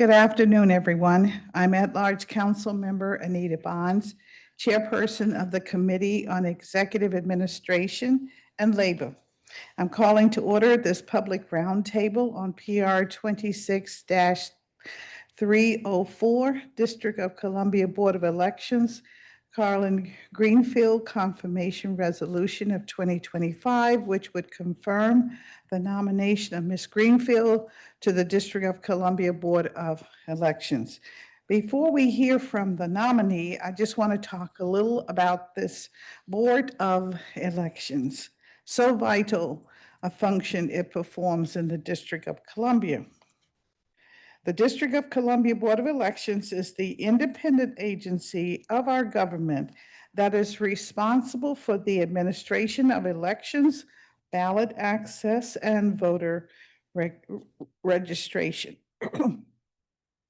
Good afternoon, everyone. I'm at-large council member Anita Bonds, chairperson of the Committee on Executive Administration and Labor. I'm calling to order this public roundtable on PR 26-304, District of Columbia Board of Elections, Karyn Greenfield Confirmation Resolution of 2025, which would confirm the nomination of Ms. Greenfield to the District of Columbia Board of Elections. Before we hear from the nominee, I just want to talk a little about this Board of Elections. So vital a function it performs in the District of Columbia. The District of Columbia Board of Elections is the independent agency of our government that is responsible for the administration of elections, ballot access, and voter registration.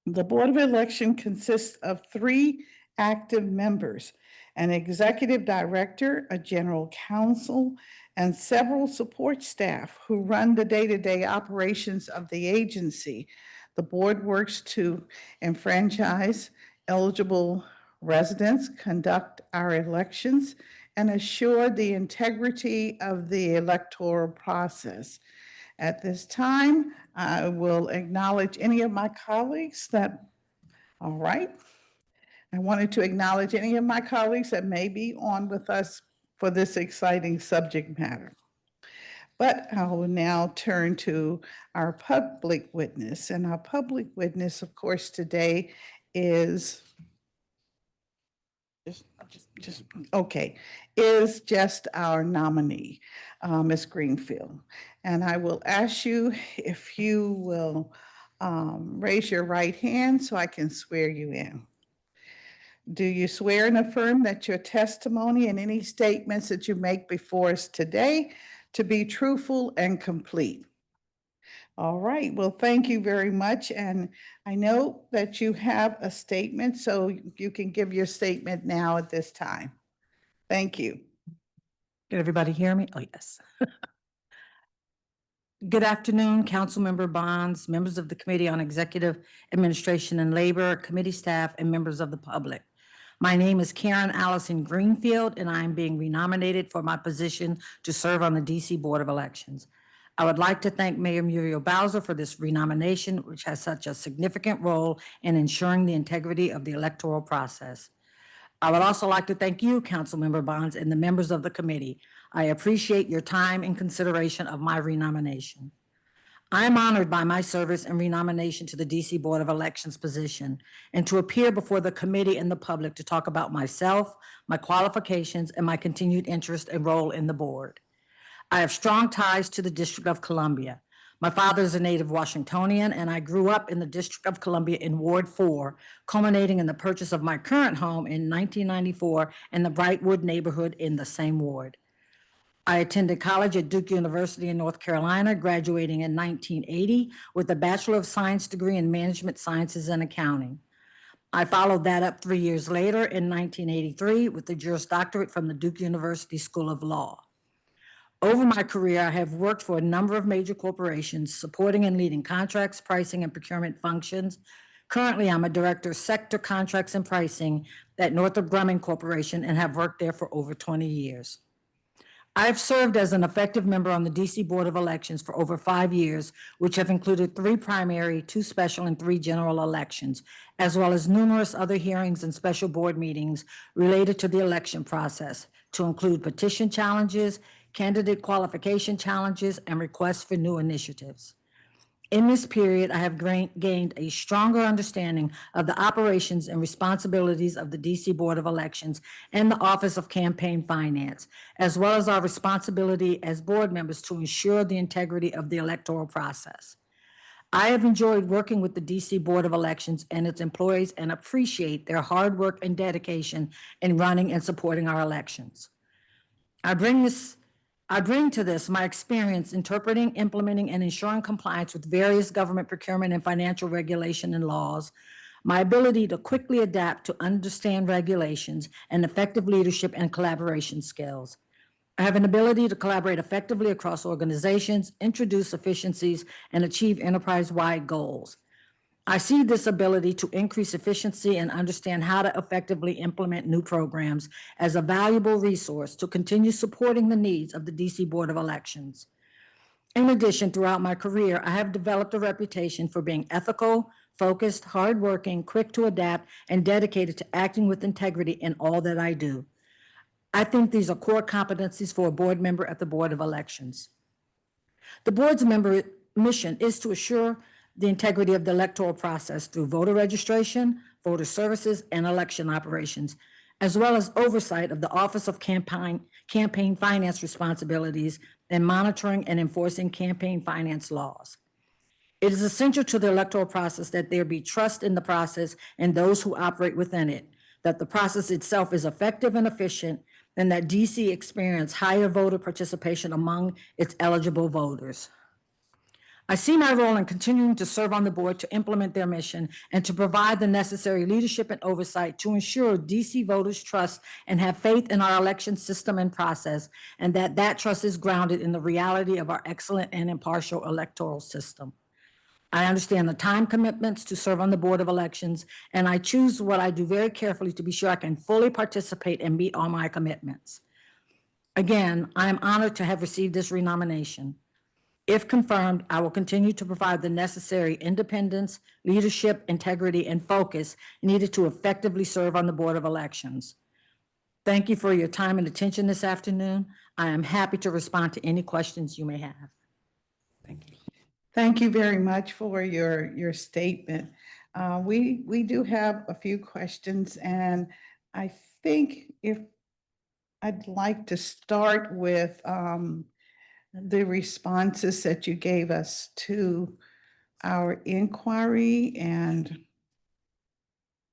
The Board of Election consists of 3 active members, an executive director, a general counsel, and several support staff who run the day-to-day operations of the agency. The board works to enfranchise eligible residents, conduct our elections, and assure the integrity of the electoral process. At this time, I will acknowledge any of my colleagues that, all right. I wanted to acknowledge any of my colleagues that may be on with us for this exciting subject matter. But I will now turn to our public witness. And our public witness, of course, today is just our nominee, Ms. Greenfield. And I will ask you if you will raise your right hand so I can swear you in. Do you swear and affirm that your testimony and any statements that you make before us today to be truthful and complete? All right, well, thank you very much. And I know that you have a statement, so you can give your statement now at this time. Thank you. Can everybody hear me? Oh, yes. Good afternoon, Councilmember Bonds, members of the Committee on Executive Administration and Labor, committee staff, and members of the public. My name is Karyn Allison Greenfield, and I am being renominated for my position to serve on the DC Board of Elections. I would like to thank Mayor Muriel Bowser for this renomination, which has such a significant role in ensuring the integrity of the electoral process. I would also like to thank you, Councilmember Bonds, and the members of the committee. I appreciate your time and consideration of my renomination. I am honored by my service and renomination to the DC Board of Elections position and to appear before the committee and the public to talk about myself, my qualifications, and my continued interest and role in the board. I have strong ties to the District of Columbia. My father is a native Washingtonian, and I grew up in the District of Columbia in Ward 4, culminating in the purchase of my current home in 1994 in the Brightwood neighborhood in the same ward. I attended college at Duke University in North Carolina, graduating in 1980 with a Bachelor of Science degree in Management Sciences and Accounting. I followed that up 3 years later in 1983 with the Juris Doctorate from the Duke University School of Law. Over my career, I have worked for a number of major corporations, supporting and leading contracts, pricing, and procurement functions. Currently, I'm a director of sector contracts and pricing at Northrop Grumman Corporation and have worked there for over 20 years. I've served as an effective member on the DC Board of Elections for over 5 years, which have included 3 primary, 2 special, and 3 general elections, as well as numerous other hearings and special board meetings related to the election process, to include petition challenges, candidate qualification challenges, and requests for new initiatives. In this period, I have gained a stronger understanding of the operations and responsibilities of the DC Board of Elections and the Office of Campaign Finance, as well as our responsibility as board members to ensure the integrity of the electoral process. I have enjoyed working with the DC Board of Elections and its employees and appreciate their hard work and dedication in running and supporting our elections. I bring to this my experience interpreting, implementing, and ensuring compliance with various government procurement and financial regulation and laws, my ability to quickly adapt to understand regulations, and effective leadership and collaboration skills. I have an ability to collaborate effectively across organizations, introduce efficiencies, and achieve enterprise-wide goals. I see this ability to increase efficiency and understand how to effectively implement new programs as a valuable resource to continue supporting the needs of the DC Board of Elections. In addition, throughout my career, I have developed a reputation for being ethical, focused, hardworking, quick to adapt, and dedicated to acting with integrity in all that I do. I think these are core competencies for a board member at the Board of Elections. The board's mission is to assure the integrity of the electoral process through voter registration, voter services, and election operations, as well as oversight of the Office of Campaign Finance responsibilities and monitoring and enforcing campaign finance laws. It is essential to the electoral process that there be trust in the process and those who operate within it, that the process itself is effective and efficient, and that DC experience higher voter participation among its eligible voters. I see my role in continuing to serve on the board to implement their mission and to provide the necessary leadership and oversight to ensure DC voters trust and have faith in our election system and process, and that trust is grounded in the reality of our excellent and impartial electoral system. I understand the time commitments to serve on the Board of Elections, and I choose what I do very carefully to be sure I can fully participate and meet all my commitments. Again, I am honored to have received this renomination. If confirmed, I will continue to provide the necessary independence, leadership, integrity, and focus needed to effectively serve on the Board of Elections. Thank you for your time and attention this afternoon. I am happy to respond to any questions you may have. Thank you. Thank you very much for your statement. We do have a few questions, and I think I'd like to start with the responses that you gave us to our inquiry, and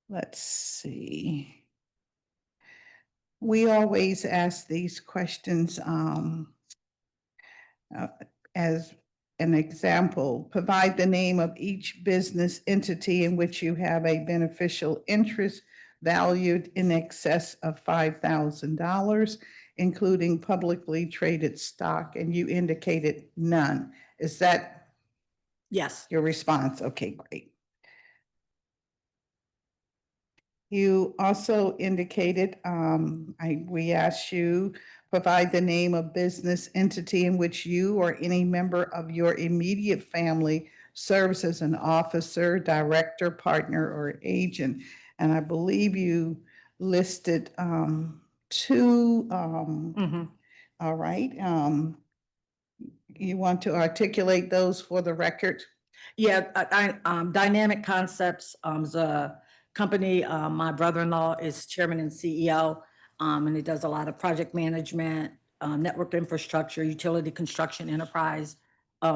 let's see. We always ask these questions as an example. Provide the name of each business entity in which you have a beneficial interest valued in excess of $5,000, including publicly traded stock, and you indicated none. Is that Yes. your response? Okay, great. You also indicated, we asked you, provide the name of business entity in which you or any member of your immediate family serves as an officer, director, partner, or agent. And I believe you listed two. All right. You want to articulate those for the record? Yeah, Dynamic Concepts is a company. My brother-in-law is chairman and CEO, and he does a lot of project management, network infrastructure, utility construction, enterprise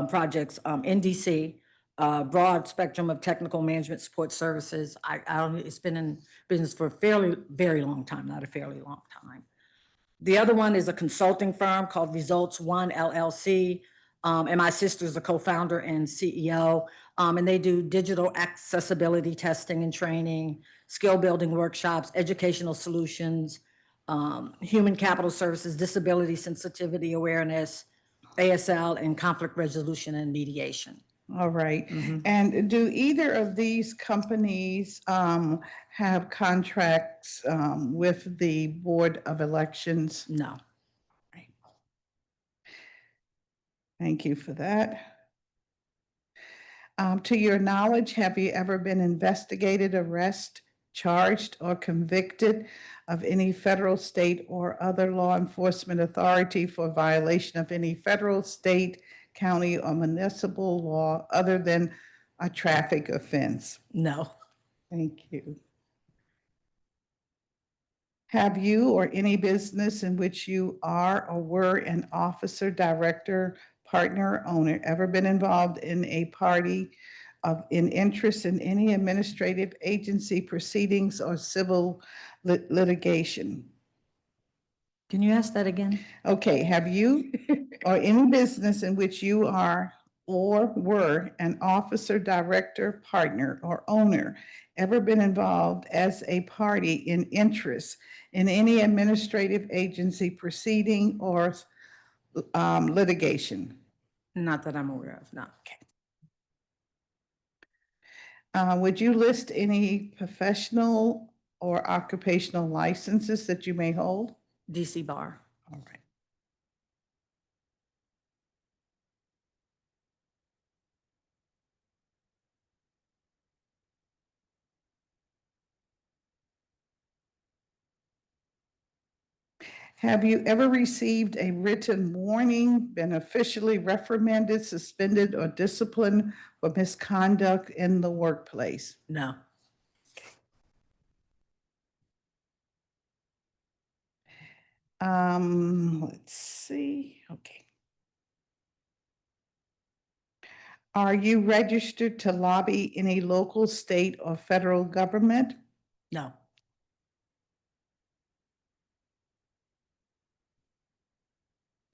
projects in DC. Broad spectrum of technical management support services. It's been in business for a very long time, not a fairly long time. The other one is a consulting firm called Results One LLC. And my sister is a co-founder and CEO. And they do digital accessibility testing and training, skill building workshops, educational solutions, human capital services, disability sensitivity awareness, ASL, and conflict resolution and mediation. All right. And do either of these companies have contracts with the Board of Elections? No. Right. Thank you for that. To your knowledge, have you ever been investigated, arrested, charged, or convicted of any federal, state, or other law enforcement authority for violation of any federal, state, county, or municipal law other than a traffic offense? No. Thank you. Have you or any business in which you are or were an officer, director, partner, owner ever been involved in a party in interest in any administrative agency proceedings or civil litigation? Can you ask that again? Okay, have you or any business in which you are or were an officer, director, partner, or owner ever been involved as a party in interest in any administrative agency proceeding or litigation? Not that I'm aware of, no. Okay. Would you list any professional or occupational licenses that you may hold? DC Bar. All right. Have you ever received a written warning, been officially reprimanded, suspended, or disciplined for misconduct in the workplace? No. Let's see. Okay. Are you registered to lobby any local, state, or federal government? No.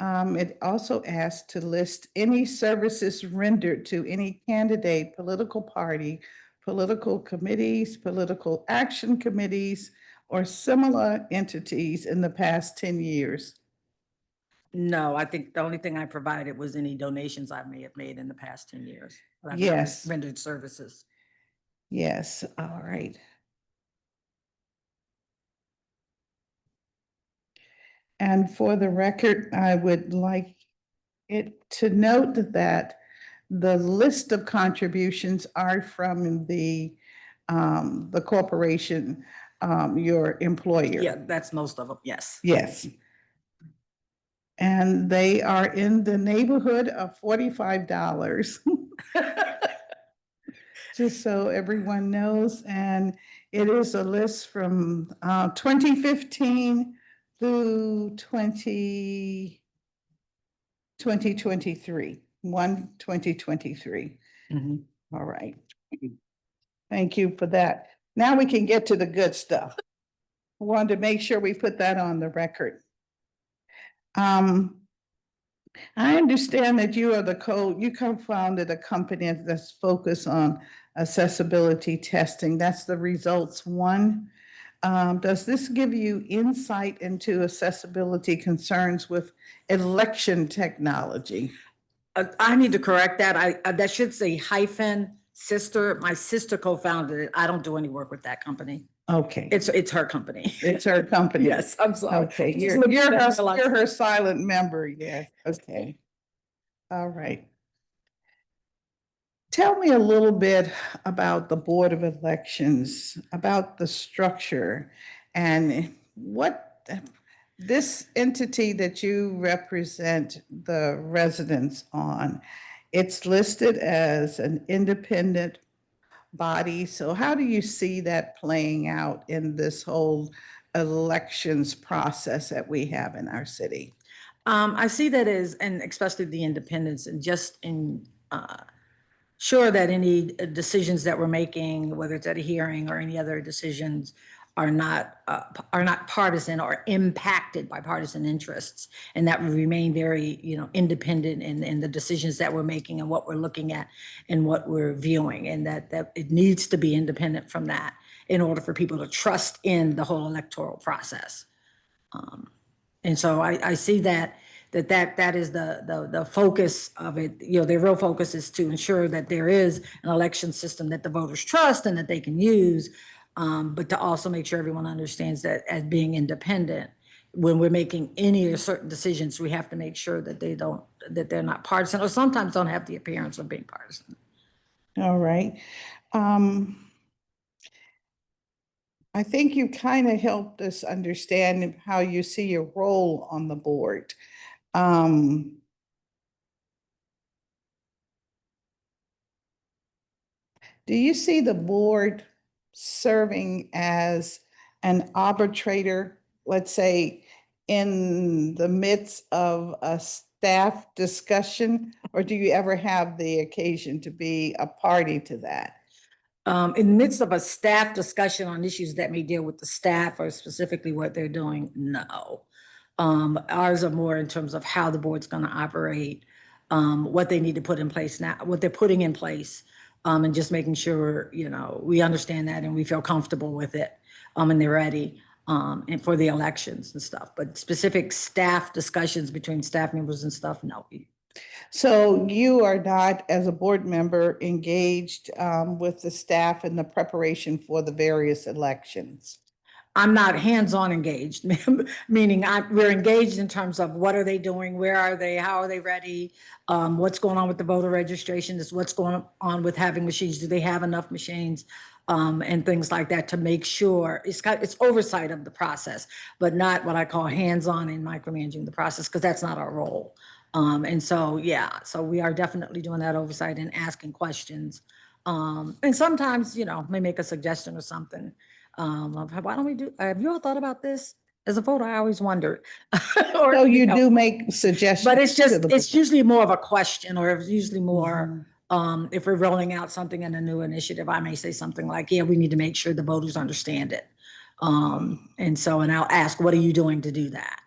It also asks to list any services rendered to any candidate, political party, political committees, political action committees, or similar entities in the past 10 years. No, I think the only thing I provided was any donations I may have made in the past 10 years. But I've Yes. rendered services. Yes, all right. And for the record, I would like it to note that the list of contributions are from the corporation, your employer. Yeah, that's most of them, yes. Yes. And they are in the neighborhood of $45. Just so everyone knows, and it is a list from 2015 through 2023, 2023. Mhm. All right. Thank you for that. Now we can get to the good stuff. I wanted to make sure we put that on the record. I understand that you co-founded a company that's focused on accessibility testing. That's the Results One. Does this give you insight into accessibility concerns with election technology? I need to correct that. That should say hyphen sister. My sister co-founded it. I don't do any work with that company. Okay, It's her company. it's her company. Yes, I'm sorry. Okay, Just you're looked at her, that and realized- you're her silent member, yes, okay. All right. Tell me a little bit about the Board of Elections, about the structure, and what this entity that you represent the residents on. It's listed as an independent body, so how do you see that playing out in this whole elections process that we have in our city? I see that as, and especially the independents, and just sure that any decisions that we're making, whether it's at a hearing or any other decisions, are not partisan or impacted by partisan interests, and that we remain very, independent in the decisions that we're making and what we're looking at and what we're viewing, and that it needs to be independent from that in order for people to trust in the whole electoral process. And so I see that is the focus of it. The real focus is to ensure that there is an election system that the voters trust and that they can use, but to also make sure everyone understands that as being independent, when we're making any or certain decisions, we have to make sure that they're not partisan, or sometimes don't have the appearance of being partisan. All right. I think you kind of helped us understand how you see your role on the board. Do you see the board serving as an arbitrator, let's say, in the midst of a staff discussion? Or do you ever have the occasion to be a party to that? In the midst of a staff discussion on issues that may deal with the staff or specifically what they're doing, no. Ours are more in terms of how the board's going to operate, what they need to put in place now, what they're putting in place, and just making sure, we understand that and we feel comfortable with it, and they're ready, and for the elections and stuff. But specific staff discussions between staff members and stuff, no. So you are not, as a board member, engaged with the staff in the preparation for the various elections? I'm not hands-on engaged, meaning we're engaged in terms of what are they doing, where are they, how are they ready, what's going on with the voter registration, is what's going on with having machines, do they have enough machines, and things like that to make sure it's oversight of the process, but not what I call hands-on and micromanaging the process, because that's not our role. And so, yeah, so we are definitely doing that oversight and asking questions. And sometimes, may make a suggestion or something. Why don't we do, have you all thought about this? As a voter, I always wondered. Or, So you do make suggestions? but it's just, to the it's board? usually more of a question, or it's usually more, Mhm. if we're rolling out something in a new initiative, I may say something like, yeah, we need to make sure the voters understand it. And so, and I'll ask, what are you doing to do that?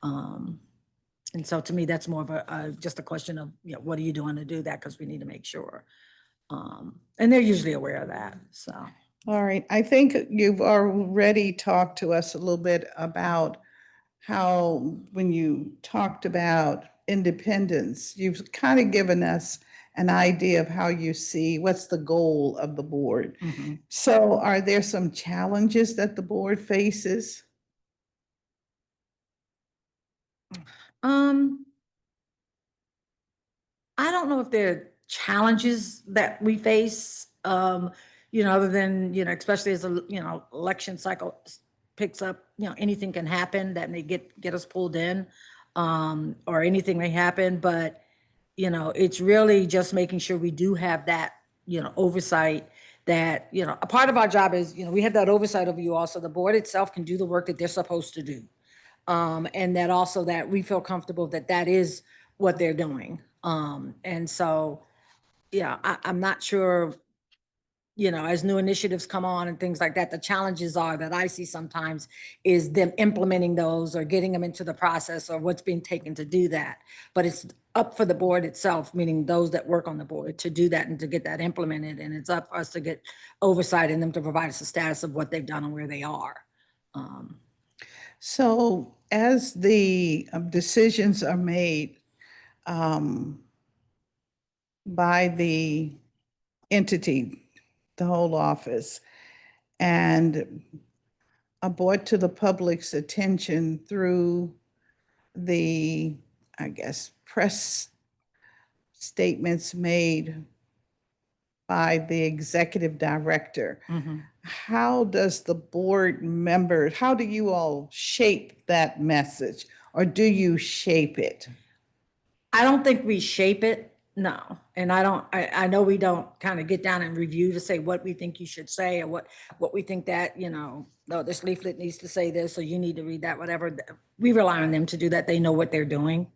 And so to me, that's more of just a question of, what are you doing to do that? Because we need to make sure. And they're usually aware of that, so. All right, I think you've already talked to us a little bit about how, when you talked about independence, you've kind of given us an idea of how you see what's the goal of the board. Mhm. So are there some challenges that the board faces? Um, I don't know if there are challenges that we face, other than, especially as election cycle picks up, anything can happen that may get us pulled in, or anything may happen, but, it's really just making sure we do have that, oversight, that, a part of our job is, we have that oversight over you also. The board itself can do the work that they're supposed to do. And that also that we feel comfortable that that is what they're doing. And so, yeah, I'm not sure, as new initiatives come on and things like that, the challenges are that I see sometimes is them implementing those or getting them into the process or what's being taken to do that. But it's up for the board itself, meaning those that work on the board, to do that and to get that implemented. And it's up for us to get oversight in them to provide us a status of what they've done and where they are. So as the decisions are made by the entity, the whole office, and brought to the public's attention through the, I guess, press statements made by the executive director. How does the board member, how do you all shape that message, or do you shape it? I don't think we shape it, no. And I know we don't kind of get down and review to say what we think you should say or what we think that, no, this leaflet needs to say this, or you need to read that, whatever. We rely on them to do that. They know what they're doing.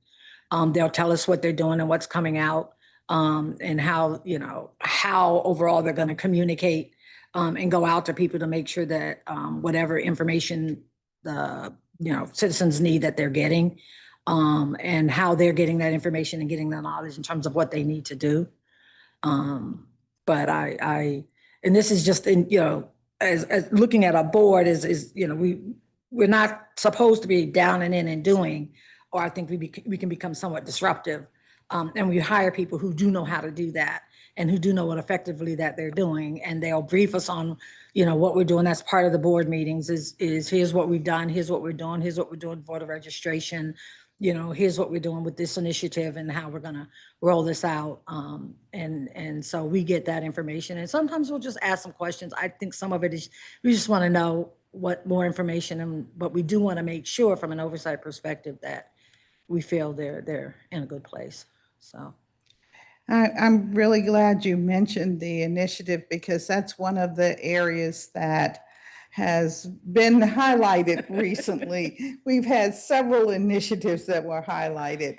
They'll tell us what they're doing and what's coming out, and how overall they're going to communicate, and go out to people to make sure that, whatever information the, citizens need that they're getting, and how they're getting that information and getting the knowledge in terms of what they need to do. But and this is just in, as looking at a board is, we're not supposed to be down and in and doing, or I think we can become somewhat disruptive. And we hire people who do know how to do that and who do know what effectively that they're doing. And they'll brief us on, what we're doing. That's part of the board meetings is here's what we've done. Here's what we're doing. Here's what we're doing for the registration. Here's what we're doing with this initiative and how we're going to roll this out. And so we get that information, and sometimes we'll just ask some questions. I think some of it is, we just want to know what more information, but we do want to make sure from an oversight perspective that we feel they're in a good place. So. I'm really glad you mentioned the initiative, because that's one of the areas that has been highlighted recently. We've had several initiatives that were highlighted.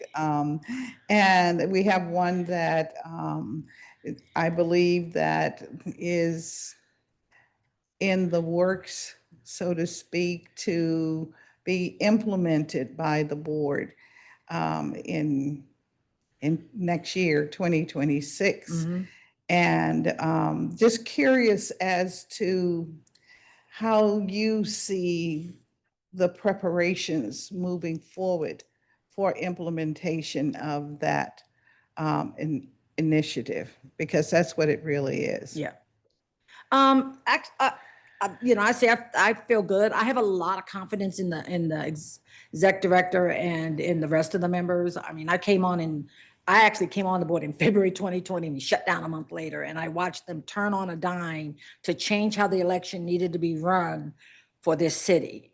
And we have one that I believe that is in the works, so to speak, to be implemented by the board in next year, 2026. And just curious as to how you see the preparations moving forward for implementation of that initiative, because that's what it really is. Yeah. I say I feel good. I have a lot of confidence in the exec director and in the rest of the members. I mean, I actually came on the board in February 2020 and we shut down a month later, and I watched them turn on a dime to change how the election needed to be run for this city.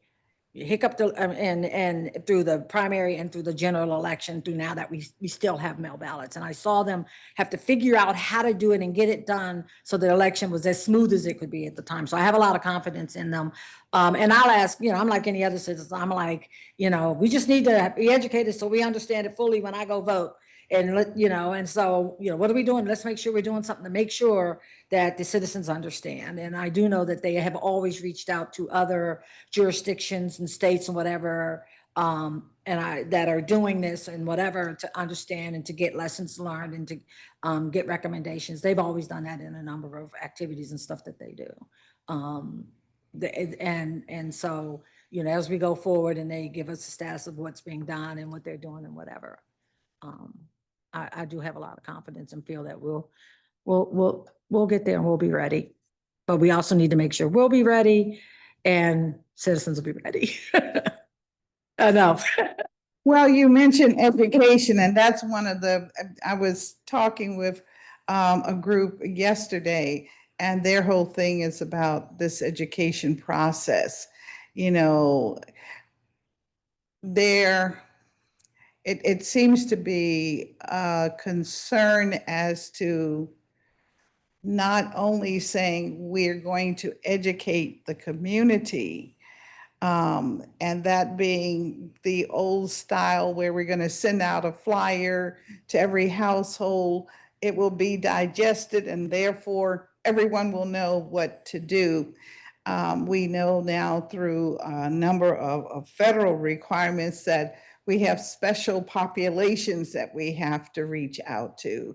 Hiccup and through the primary and through the general election, through now that we still have mail ballots. And I saw them have to figure out how to do it and get it done so the election was as smooth as it could be at the time. So I have a lot of confidence in them. And I'll ask, I'm like any other citizen, I'm like, we just need to be educated so we understand it fully when I go vote. And and so, what are we doing? Let's make sure we're doing something to make sure that the citizens understand. And I do know that they have always reached out to other jurisdictions and states and whatever, that are doing this and whatever, to understand and to get lessons learned and to get recommendations. They've always done that in a number of activities and stuff that they do. And so, as we go forward and they give us a status of what's being done and what they're doing and whatever, I do have a lot of confidence and feel that we'll get there and we'll be ready. But we also need to make sure we'll be ready and citizens will be ready. I know. Well, you mentioned education, and that's one of I was talking with a group yesterday, and their whole thing is about this education process. It seems to be a concern as to not only saying we're going to educate the community, and that being the old style where we're going to send out a flyer to every household. It will be digested and therefore everyone will know what to do. We know now through a number of federal requirements that we have special populations that we have to reach out to.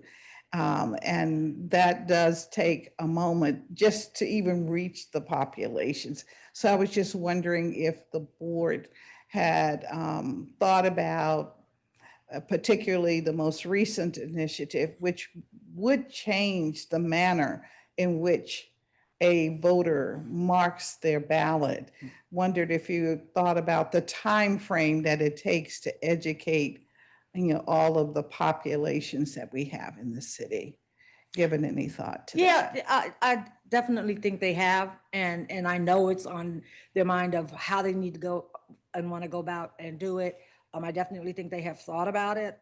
And that does take a moment just to even reach the populations. So I was just wondering if the board had thought about particularly the most recent initiative, which would change the manner in which a voter marks their ballot. Wondered if you thought about the time frame that it takes to educate all of the populations that we have in the city. Given any thought to that? Yeah, I definitely think they have, and I know it's on their mind of how they need to go and want to go about and do it. I definitely think they have thought about it.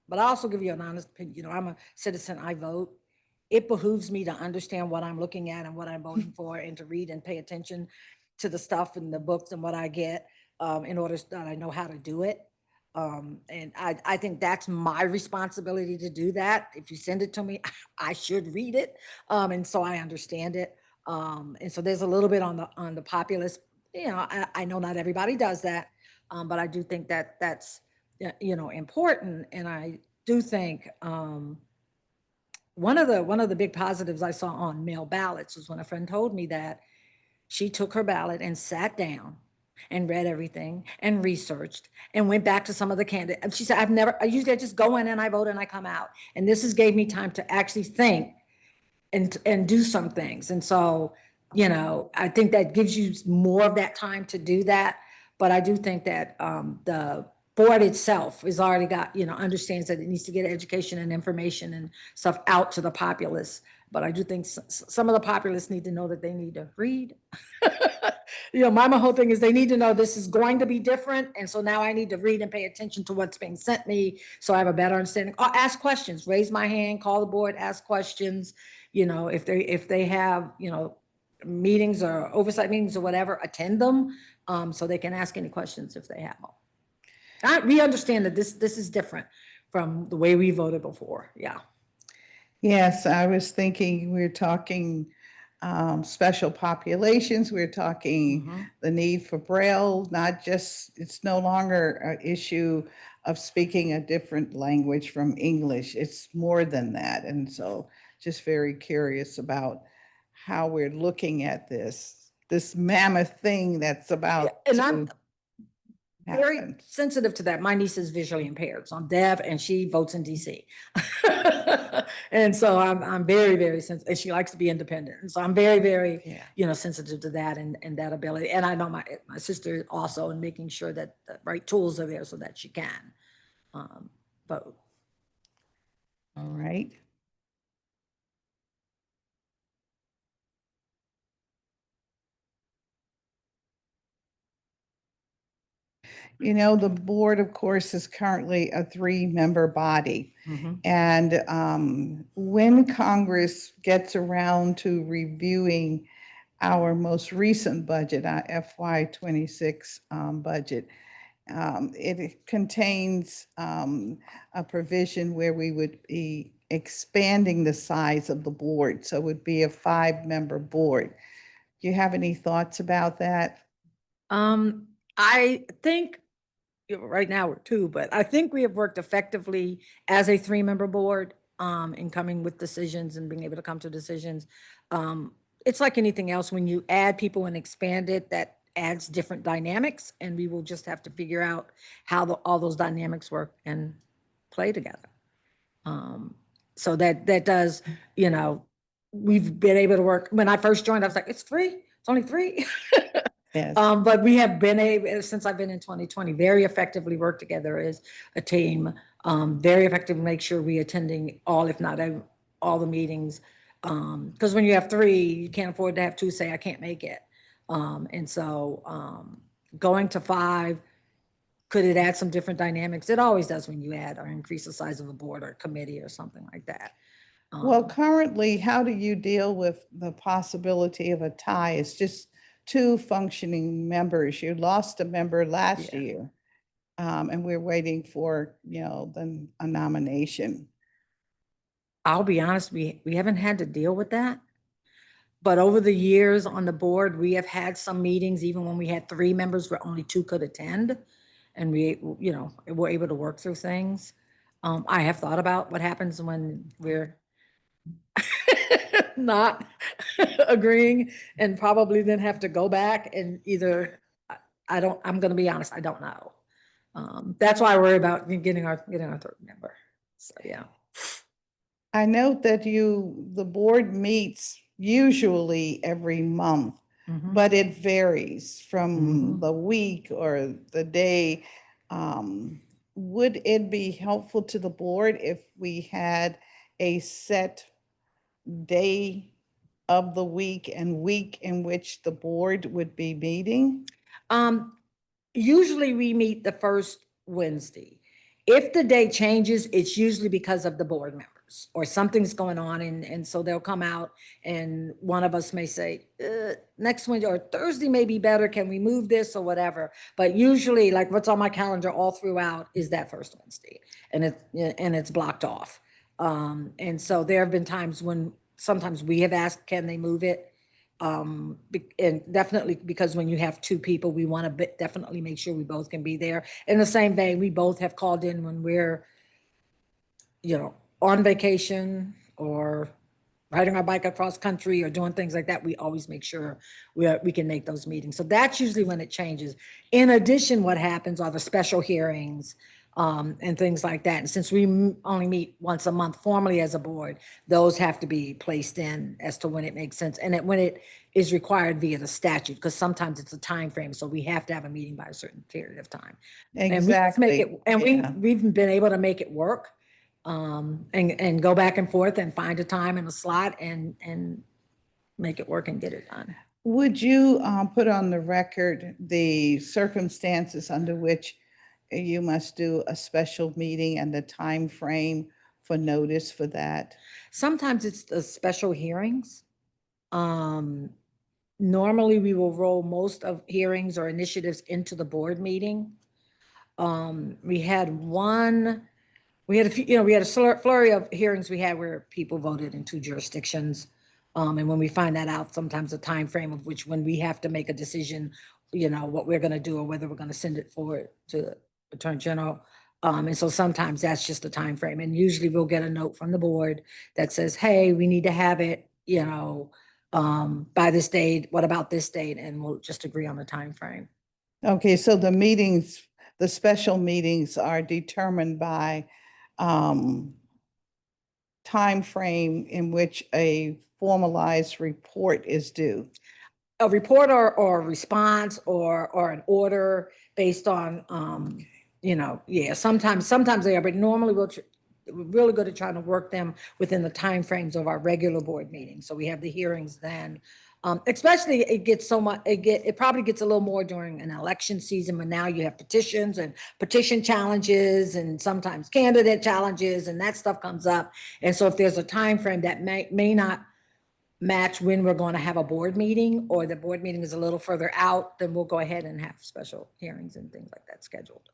But I also give you an honest opinion. I'm a citizen, I vote. It behooves me to understand what I'm looking at and what I'm voting for, and to read and pay attention to the stuff and the books and what I get, in order that I know how to do it. And I think that's my responsibility to do that. If you send it to me, I should read it. And so I understand it. And so there's a little bit on the populace. I know not everybody does that. But I do think that that's, important. And I do think, one of the big positives I saw on mail ballots was when a friend told me that she took her ballot and sat down and read everything and researched and went back to some of the candidates. She said, I usually just go in and I vote and I come out. And this gave me time to actually think and do some things. And so, I think that gives you more of that time to do that. But I do think that the board itself has already got, understands that it needs to get education and information and stuff out to the populace. But I do think some of the populace need to know that they need to read. My whole thing is they need to know this is going to be different. And so now I need to read and pay attention to what's being sent me so I have a better understanding. Ask questions, raise my hand, call the board, ask questions. If they have, meetings or oversight meetings or whatever, attend them, so they can ask any questions if they have them. We understand that this is different from the way we voted before. Yeah. Yes, I was thinking we're talking special populations. We're talking the need for Braille, not just, it's no longer an issue of speaking a different language from English. It's more than that. And so just very curious about how we're looking at this mammoth thing that's about And very happen. sensitive to that. My niece is visually impaired, so I'm deaf, and she votes in DC. And so I'm very, very sensitive, and she likes to be independent. And so I'm very, very, Yeah. sensitive to that and that ability. And I know my sister also, in making sure that the right tools are there so that she can vote. All right. You know, the board, of course, is currently a 3-member body. And when Congress gets around to reviewing our most recent budget, our FY26 budget, it contains a provision where we would be expanding the size of the board. So it would be a 5-member board. Do you have any thoughts about that? I think right now we're 2, but I think we have worked effectively as a 3-member board in coming with decisions and being able to come to decisions. It's like anything else, when you add people and expand it, that adds different dynamics, and we will just have to figure out how all those dynamics work and play together. So that does, we've been able to work. When I first joined, I was like, it's 3, it's only 3. Yes. But we have been able, since I've been in 2020, very effectively work together as a team, very effective to make sure we attending all, if not all the meetings. Because when you have 3, you can't afford to have 2 say, I can't make it. And so going to 5, could it add some different dynamics? It always does when you add or increase the size of a board or committee or something like that. Well, currently, how do you deal with the possibility of a tie? It's just 2 functioning members. You lost a member last Yeah. year, and we're waiting for, a nomination. I'll be honest, we haven't had to deal with that. But over the years on the board, we have had some meetings, even when we had 3 members where only 2 could attend. And we, were able to work through things. I have thought about what happens when we're not agreeing, and probably then have to go back and either, I'm going to be honest, I don't know. That's why I worry about getting our 3rd member. So, yeah. I note that the board meets usually every month, but it varies from the week or the day. Would it be helpful to the board if we had a set day of the week and week in which the board would be meeting? Usually we meet the first Wednesday. If the day changes, it's usually because of the board members or something's going on. And so they'll come out, and one of us may say, next Wednesday or Thursday may be better. Can we move this or whatever? But usually, like, what's on my calendar all throughout is that first Wednesday, and it's blocked off. And so there have been times when sometimes we have asked, can they move it? And definitely, because when you have 2 people, we want to definitely make sure we both can be there. In the same vein, we both have called in when we're, on vacation or riding our bike across country or doing things like that. We always make sure we can make those meetings. So that's usually when it changes. In addition, what happens are the special hearings and things like that. And since we only meet once a month formally as a board, those have to be placed in as to when it makes sense, and when it is required via the statute, because sometimes it's a time frame, so we have to have a meeting by a certain period of time. Exactly. And Yeah. we've been able to make it work, and go back and forth and find a time and a slot and make it work and get it done. Would you put on the record the circumstances under which you must do a special meeting and the time frame for notice for that? Sometimes it's the special hearings. Normally we will roll most of hearings or initiatives into the board meeting. We had a few, we had a flurry of hearings we had where people voted in 2 jurisdictions. And when we find that out, sometimes the time frame of which, when we have to make a decision, what we're going to do or whether we're going to send it forward to the Attorney General. And so sometimes that's just the time frame. And usually we'll get a note from the board that says, hey, we need to have it, by this date. What about this date? And we'll just agree on the time frame. Okay, so the meetings the special meetings are determined by time frame in which a formalized report is due. A report or a response or an order based on, yeah, sometimes they are, but normally we're really good at trying to work them within the timeframes of our regular board meetings. So we have the hearings then. Especially it gets so much, it probably gets a little more during an election season, but now you have petitions and petition challenges and sometimes candidate challenges, and that stuff comes up. And so if there's a time frame that may not match when we're going to have a board meeting, or the board meeting is a little further out, then we'll go ahead and have special hearings and things like that scheduled.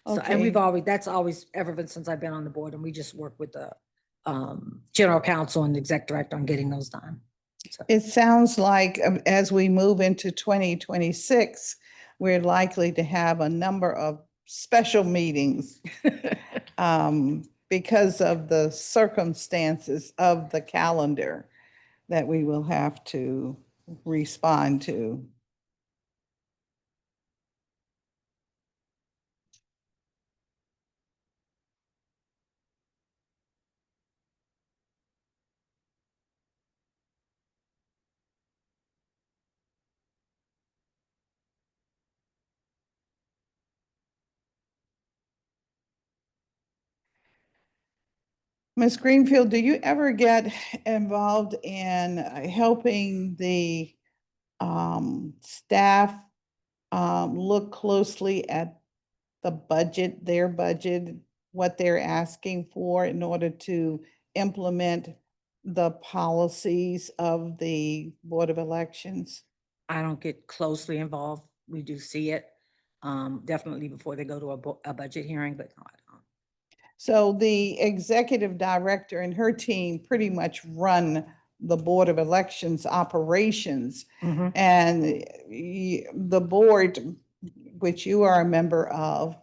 So, and Okay. that's always, ever since I've been on the board, and we just work with the general counsel and the exec director on getting those done. So. It sounds like as we move into 2026, we're likely to have a number of special meetings because of the circumstances of the calendar that we will have to respond to. Ms. Greenfield, do you ever get involved in helping the staff look closely at the budget, their budget, what they're asking for in order to implement the policies of the Board of Elections? I don't get closely involved. We do see it, definitely before they go to a budget hearing, but no, I don't. So the executive director and her team pretty much run the Board of Elections operations. Mhm. And the board, which you are a member of,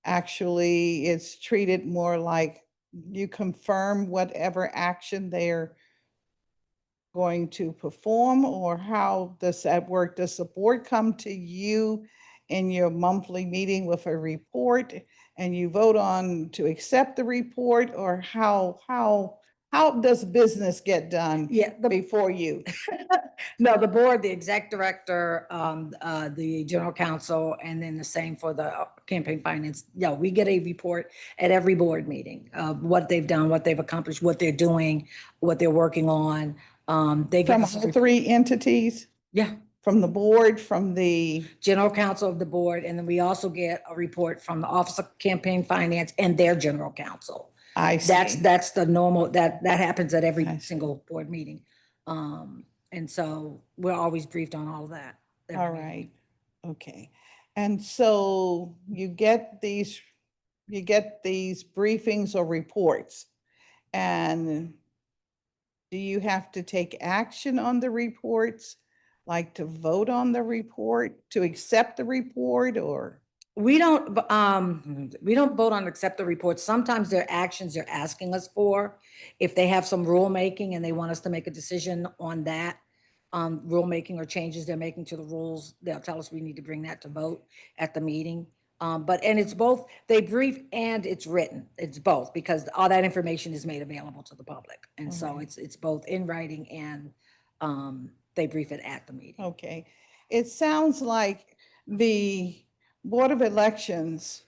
actually it's treated more like you confirm whatever action they're going to perform, or how does that work? Does the board come to you in your monthly meeting with a report and you vote on to accept the report, or how does business get done before you? No, the board, the exec director, the general counsel, and then the same for the campaign finance. Yeah, we get a report at every board meeting of what they've done, what they've accomplished, what they're doing, what they're working on. They give From us all three entities? Yeah. From the board, from the general counsel of the board, and then we also get a report from the Office of Campaign Finance and their general counsel. I see. That's the normal, that happens at every I see. single board meeting. And so we're always briefed on all of that. every All meeting. right, okay. And so you get these briefings or reports, and do you have to take action on the reports? Like to vote on the report, to accept the report, or? We don't vote on accept the report. Sometimes there are actions they're asking us for. If they have some rulemaking and they want us to make a decision on that, rulemaking or changes they're making to the rules, they'll tell us we need to bring that to vote at the meeting. And it's both, they brief and it's written. It's both, because all that information is made available to the public. And so it's both in writing and they brief it at the meeting. Okay. It sounds like the Board of Elections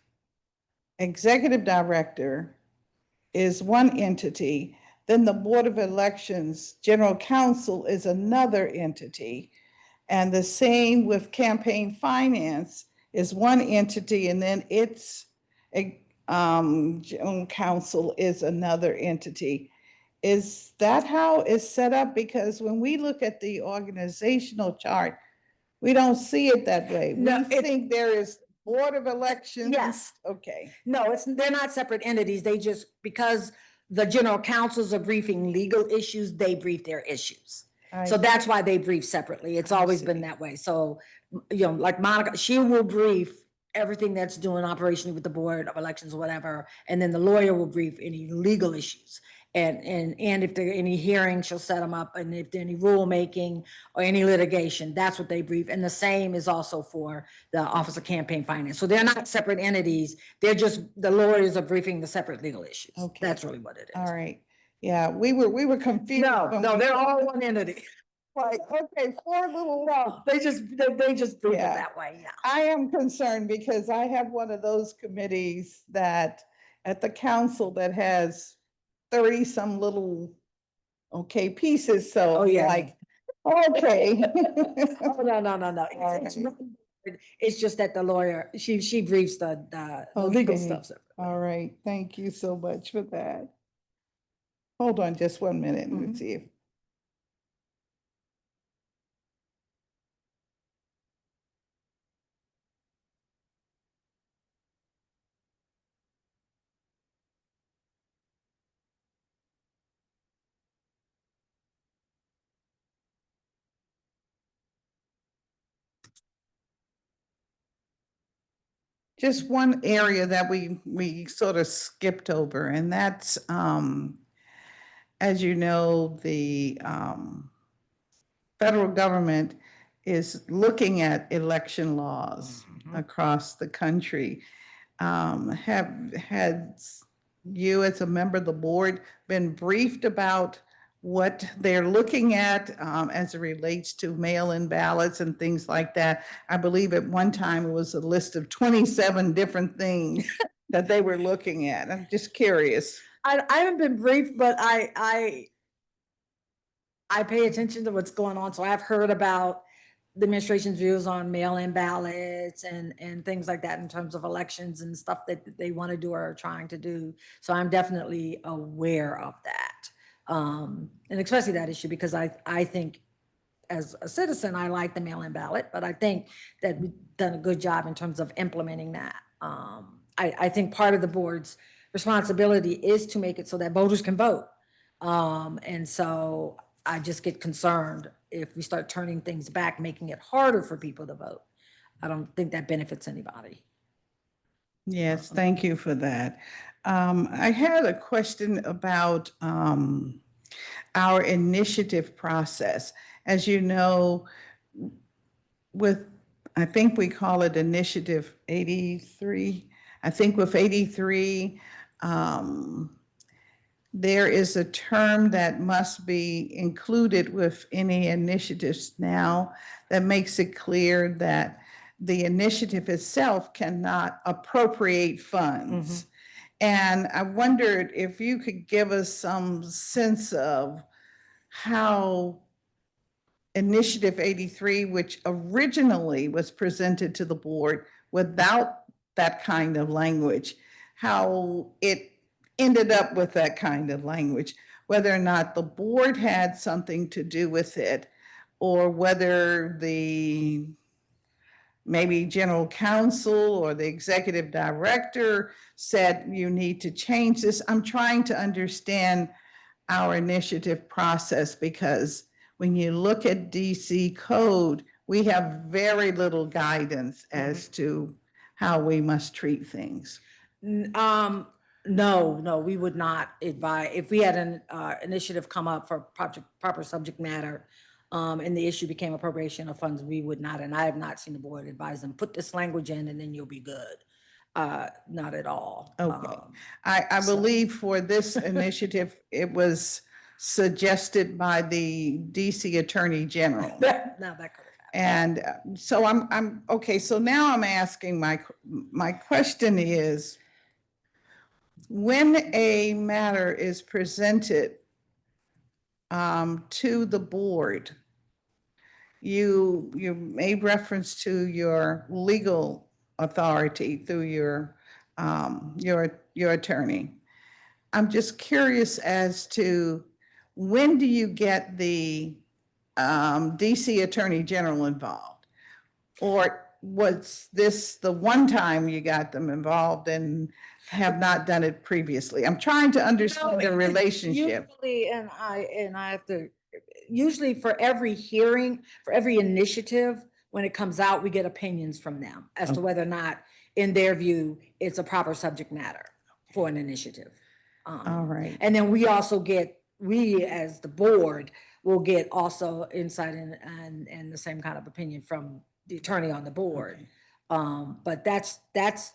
executive director is one entity, then the Board of Elections general counsel is another entity. And the same with campaign finance is one entity, and then its general counsel is another entity. Is that how it's set up? Because when we look at the organizational chart, we don't see it that way. No, We think there is Board of Elections. Yes. Okay. No, they're not separate entities. They just, because the general counsels are briefing legal issues, they brief their issues. So that's why they brief separately. It's always been that way. So, like Monica, she will brief everything that's doing operationally with the Board of Elections or whatever, and then the lawyer will brief any legal issues. And if there are any hearings, she'll set them up. And if there any rulemaking or any litigation, that's what they brief. And the same is also for the Office of Campaign Finance. So they're not separate entities. They're just, the lawyers are briefing the separate legal issues. Okay. That's really what it is. All right. Yeah, we were confused. No, when no, we- they're all one entity. Like, okay, four little. No, they just brief it Yeah. that way, yeah. I am concerned because I have one of those committees that at the council that has 30 some little, okay, pieces. So Oh, yeah. like, okay. Oh, no. It's just that the lawyer, she briefs the legal Okay. stuff. separately. All right. Thank you so much for that. Hold on just 1 minute. Let me Mhm. see if. Just one area that we sort of skipped over, and that's, as you know, the federal government is looking at election laws across the country. Had you, as a member of the board, been briefed about what they're looking at as it relates to mail-in ballots and things like that? I believe at one time it was a list of 27 different things that they were looking at. I'm just curious. I haven't been briefed, but I pay attention to what's going on. So I've heard about the administration's views on mail-in ballots and things like that in terms of elections and stuff that they want to do or are trying to do. So I'm definitely aware of that. And especially that issue, because I think as a citizen, I like the mail-in ballot, but I think that we've done a good job in terms of implementing that. I think part of the board's responsibility is to make it so that voters can vote. And so I just get concerned if we start turning things back, making it harder for people to vote. I don't think that benefits anybody. Yes, thank you for that. I had a question about our initiative process. As you know, with, I think we call it Initiative 83. I think with 83, there is a term that must be included with any initiatives now that makes it clear that the initiative itself cannot appropriate funds. And I wondered if you could give us some sense of how Initiative 83, which originally was presented to the board without that kind of language, how it ended up with that kind of language, whether or not the board had something to do with it, or whether the maybe general counsel or the executive director said you need to change this. I'm trying to understand our initiative process, because when you look at DC code, we have very little guidance as to how we must treat things. No, we would not advise, if we had an initiative come up for proper subject matter, and the issue became appropriation of funds, we would not, and I have not seen the board advise them, put this language in and then you'll be good. Not at all. Okay. I believe for this initiative, it was suggested by the DC Attorney General. No, that could have happened. And so I'm okay. So now I'm asking my question is, when a matter is presented to the board, you made reference to your legal authority through your attorney. I'm just curious as to, when do you get the DC Attorney General involved? Or was this the one time you got them involved and have not done it previously? I'm trying to understand the relationship. Usually, and I have to, usually for every hearing, for every initiative, when it comes out, we get opinions from them as to whether or not, in their view, it's a proper subject matter for an initiative. All right. And then we also get, we as the board will get also insight and the same kind of opinion from the attorney on the board. Okay. But that's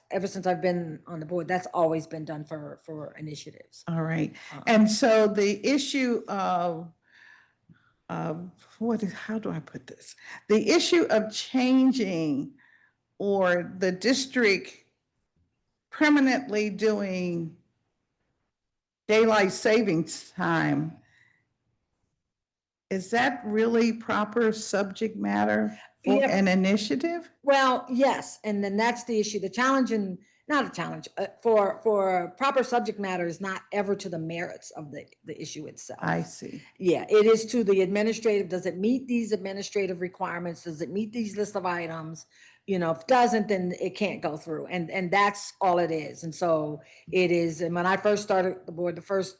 ever since I've been on the board, that's always been done for initiatives. All right. And so the issue of how do I put this? The issue of changing or the district permanently doing daylight savings time, is that really proper subject matter for an initiative? Well, yes, and then that's the issue. The challenge, and not a challenge, for proper subject matter is not ever to the merits of the issue itself. I see. Yeah, it is to the administrative. Does it meet these administrative requirements? Does it meet these list of items? You know, if it doesn't, then it can't go through. And that's all it is. And so it is. And when I first started the board, the first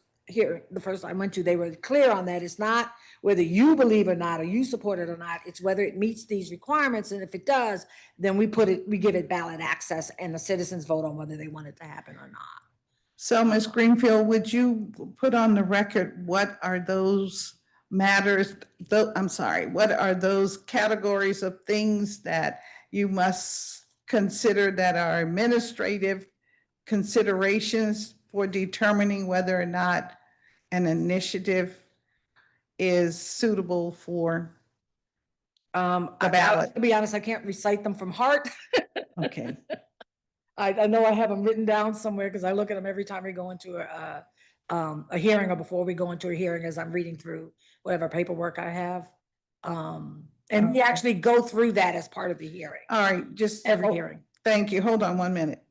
I went to, they were clear on that. It's not whether you believe or not, or you support it or not. It's whether it meets these requirements. And if it does, then we give it ballot access, and the citizens vote on whether they want it to happen or not. So, Ms. Greenfield, would you put on the record what are those matters, what are those categories of things that you must consider that are administrative considerations for determining whether or not an initiative is suitable for the ballot? To be honest, I can't recite them from heart. Okay. I know I have them written down somewhere because I look at them every time we go into a hearing, or before we go into a hearing, as I'm reading through whatever paperwork I have. And we actually go through that as part of the hearing. All right, just every hearing. Thank you. Hold on 1 minute.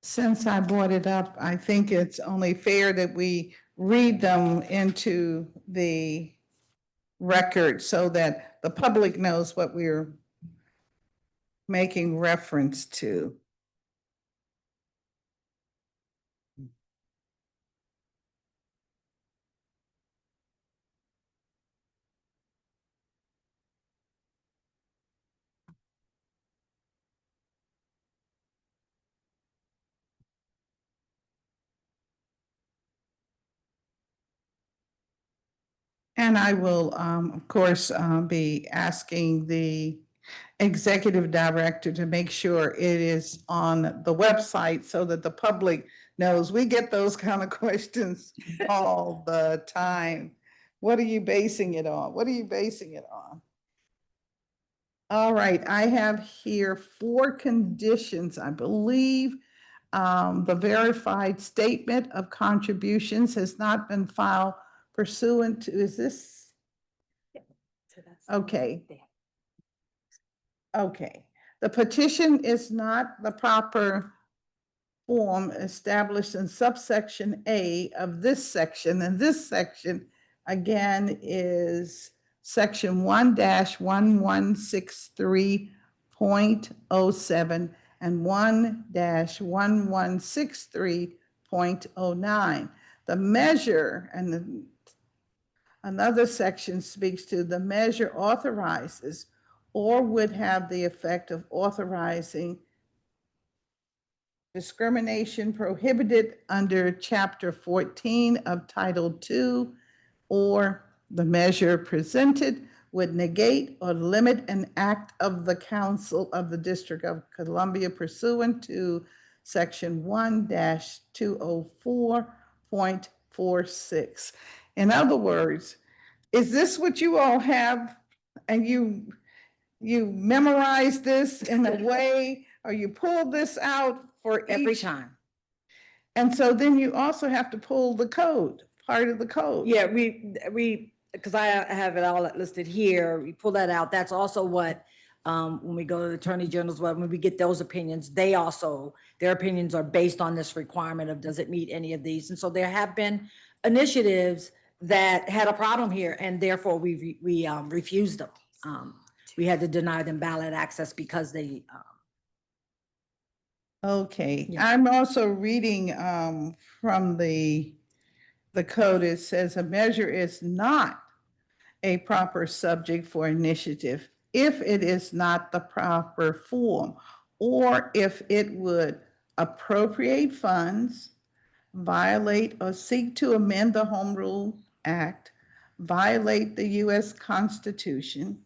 Since I brought it up, I think it's only fair that we read them into the record so that the public knows what we're making reference to. And I will, of course, be asking the executive director to make sure it is on the website so that the public knows. We get those kind of questions all the time. What are you basing it on? What are you basing it on? All right, I have here 4 conditions, I believe. The verified statement of contributions has not been filed pursuant to, is this? Okay. Okay. The petition is not the proper form established in subsection A of this section, and this section, again, is section 1-1163.07 and 1-1163.09. The measure and another section speaks to the measure authorizes or would have the effect of authorizing discrimination prohibited under Chapter 14 of Title II, or the measure presented would negate or limit an act of the Council of the District of Columbia pursuant to Section 1-204.46. In other words, is this what you all have, and you memorize this in a way, or you pull this out for Every each? time. And so then you also have to pull the code, part of the code. Yeah, we because I have it all listed here. We pull that out. That's also what When we go to the Attorney General's web, when we get those opinions, their opinions are based on this requirement of, does it meet any of these? And so there have been initiatives that had a problem here, and therefore we refused them. We had to deny them ballot access because they, Okay, Yeah. I'm also reading from the code. It says a measure is not a proper subject for initiative if it is not the proper form, or if it would appropriate funds, violate or seek to amend the Home Rule Act, violate the U.S. Constitution,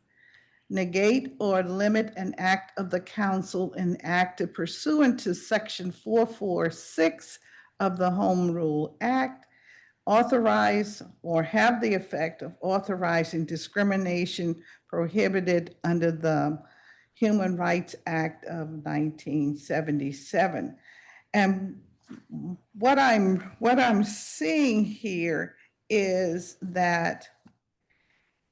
negate or limit an act of the council enacted pursuant to Section 446 of the Home Rule Act, authorize or have the effect of authorizing discrimination prohibited under the Human Rights Act of 1977. And what I'm seeing here is that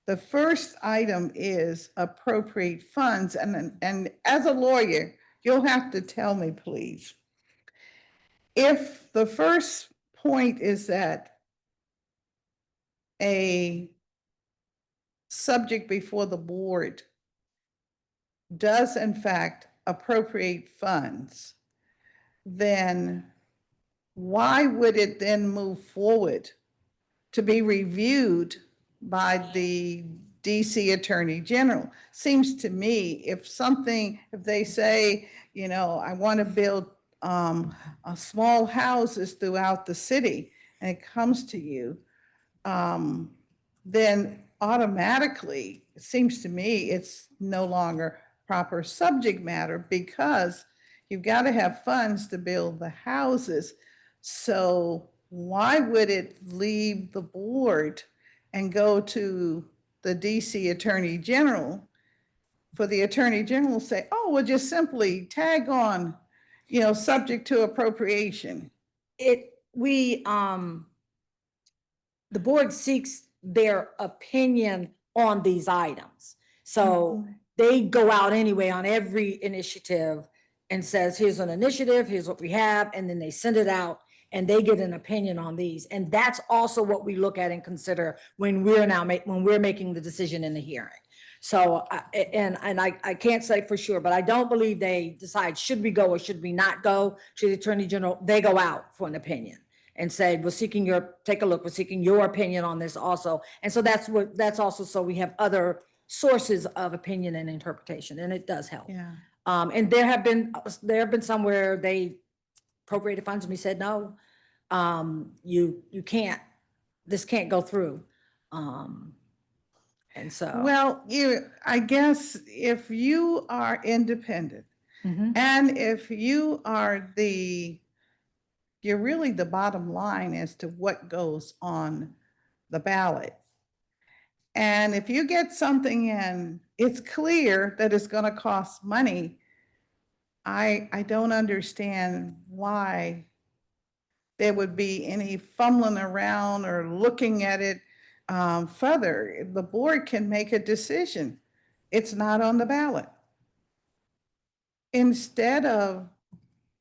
the first item is appropriate funds. And as a lawyer, you'll have to tell me, please, if the first point is that a subject before the board does in fact appropriate funds, then why would it then move forward to be reviewed by the DC Attorney General? Seems to me if they say, I want to build small houses throughout the city, and it comes to you, then automatically, it seems to me, it's no longer proper subject matter, because you've got to have funds to build the houses. So why would it leave the board and go to the DC Attorney General for the Attorney General to say, oh, we'll just simply tag on, subject to appropriation? The board seeks their opinion on these items. So they go out anyway on every initiative and says, here's an initiative, here's what we have, and then they send it out and they get an opinion on these. And that's also what we look at and consider when we're making the decision in the hearing. So, I can't say for sure, but I don't believe they decide, should we go or should we not go to the Attorney General? They go out for an opinion and say, we're seeking take a look, we're seeking your opinion on this also. And so that's also, so we have other sources of opinion and interpretation, and it does help. Yeah. And there have been some where they appropriated funds and we said, no, you can't, this can't go through. And so. Well, I guess if you are independent, and if you are you're really the bottom line as to what goes on the ballot. And if you get something in, it's clear that it's going to cost money. I don't understand why there would be any fumbling around or looking at it further. The board can make a decision. It's not on the ballot. Instead of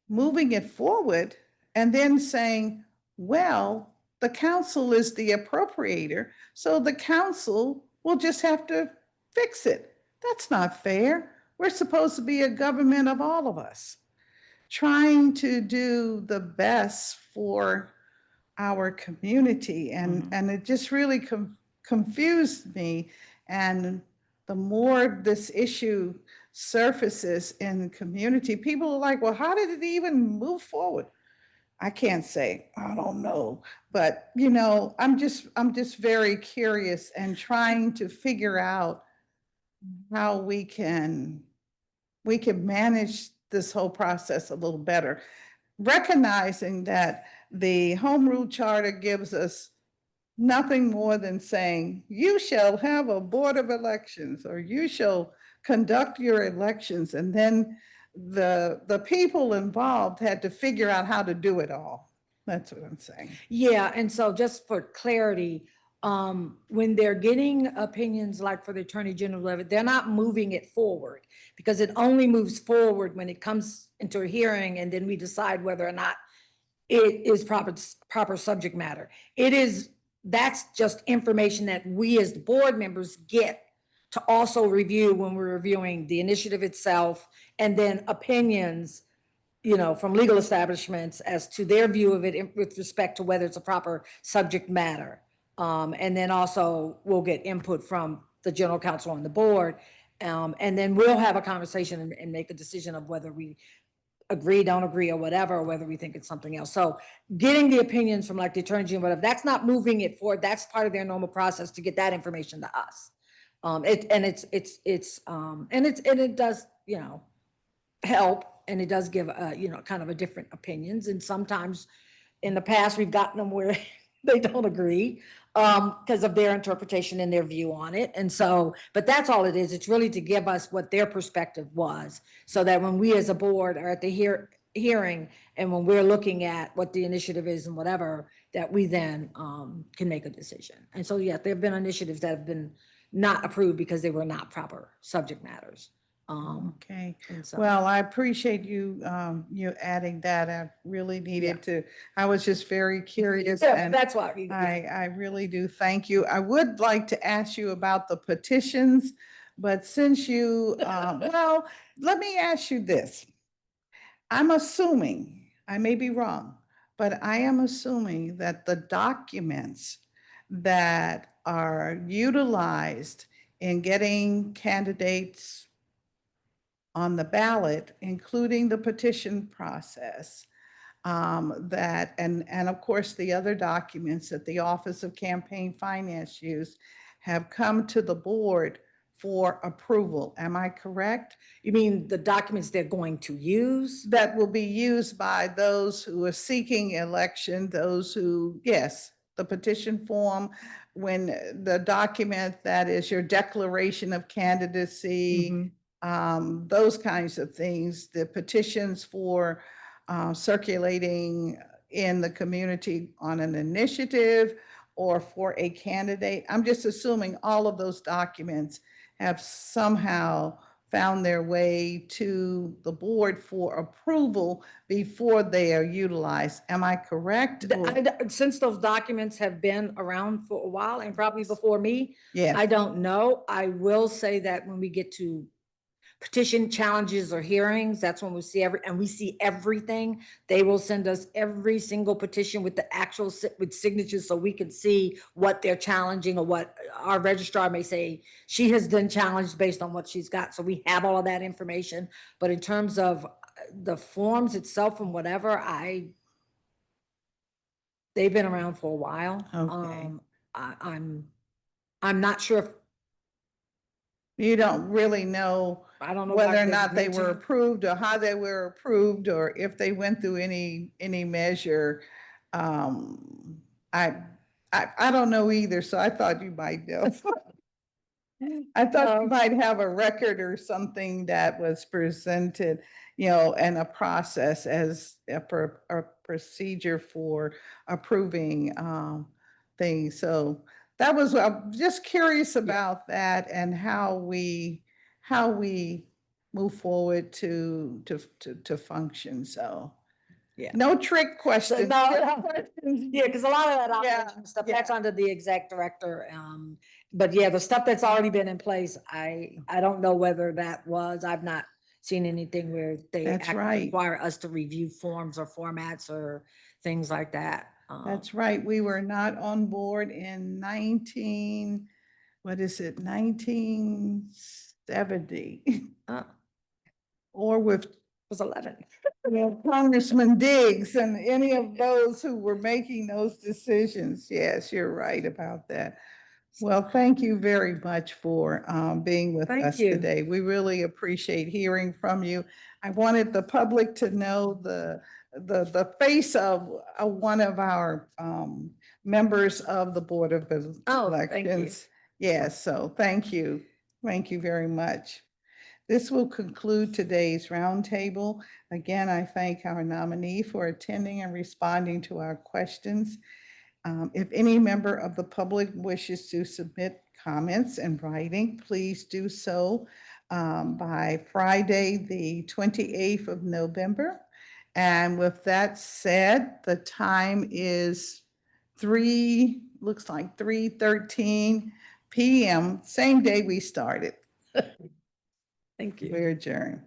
moving it forward and then saying, well, the council is the appropriator, so the council will just have to fix it. That's not fair. We're supposed to be a government of all of us, trying to do the best for our community. And it just really confused me. And the more this issue surfaces in the community, people are like, well, how did it even move forward? I can't say, I don't know, but I'm just very curious and trying to figure out how we can manage this whole process a little better, recognizing that the Home Rule Charter gives us nothing more than saying, you shall have a board of elections, or you shall conduct your elections. And then the people involved had to figure out how to do it all. That's what I'm saying. Yeah, and so just for clarity, when they're getting opinions like for the Attorney General level, they're not moving it forward because it only moves forward when it comes into a hearing and then we decide whether or not it is proper subject matter. That's just information that we as the board members get to also review when we're reviewing the initiative itself and then opinions, from legal establishments as to their view of it with respect to whether it's a proper subject matter. And then also we'll get input from the general counsel on the board. And then we'll have a conversation and make a decision of whether we agree, don't agree, or whatever, or whether we think it's something else. So getting the opinions from like the attorney general, whatever, that's not moving it forward. That's part of their normal process to get that information to us. It does, help, and it does give, kind of a different opinions. And sometimes in the past, we've gotten them where they don't agree because of their interpretation and their view on it. And so, but that's all it is. It's really to give us what their perspective was so that when we as a board are at the hearing and when we're looking at what the initiative is and whatever, that we then can make a decision. And so, yeah, there have been initiatives that have been not approved because they were not proper subject matters. Okay, So, well, I appreciate you adding that. I really needed to, I was just very curious. yeah, And that's why I really do. Thank you. I would like to ask you about the petitions, but since you, well, let me ask you this. I'm assuming, I may be wrong, but I am assuming that the documents that are utilized in getting candidates on the ballot, including the petition process, and of course, the other documents that the Office of Campaign Finance use have come to the board for approval. Am I correct? You mean the documents they're going to use? That will be used by those who are seeking election, those who, yes, the petition form, when the document that is your declaration of candidacy, those kinds of things, the petitions for circulating in the community on an initiative or for a candidate. I'm just assuming all of those documents have somehow found their way to the board for approval before they are utilized. Am I correct? Since those documents have been around for a while and probably before me, Yes. I don't know. I will say that when we get to petition challenges or hearings, that's when we see everything. They will send us every single petition with the actual with signatures so we can see what they're challenging or what our registrar may say she has been challenged based on what she's got. So we have all of that information. But in terms of the forms itself and whatever, they've been around for a while. Okay. I'm not sure if You don't really know I don't know whether why or not they agreed were to. approved or how they were approved or if they went through any measure. I don't know either, so I thought you might know. I thought you might have a record or something that was presented, and a process as a procedure for approving things. So that was, I'm just curious about that and how we move forward to function. So Yeah. no trick So, questions. no, just no. questions. Yeah, because a lot of that Yeah, operational stuff, yeah. that's under the exec director. But yeah, the stuff that's already been in place, I don't know whether I've not seen anything where they That's actually right. require us to review forms or formats or things like that. That's right. We were not on board in 1970? It Or with was 11. Congressman Diggs and any of those who were making those decisions. Yes, you're right about that. Well, thank you very much for being with Thank us you. today. We really appreciate hearing from you. I wanted the public to know the face of one of our members of the Board of Oh, thank you. Elections. Yes, so thank you. Thank you very much. This will conclude today's roundtable. Again, I thank our nominee for attending and responding to our questions. If any member of the public wishes to submit comments in writing, please do so by Friday, the 28th of November. And with that said, the time is looks like 3:13 p.m., same day we started. Thank you. We're adjourned.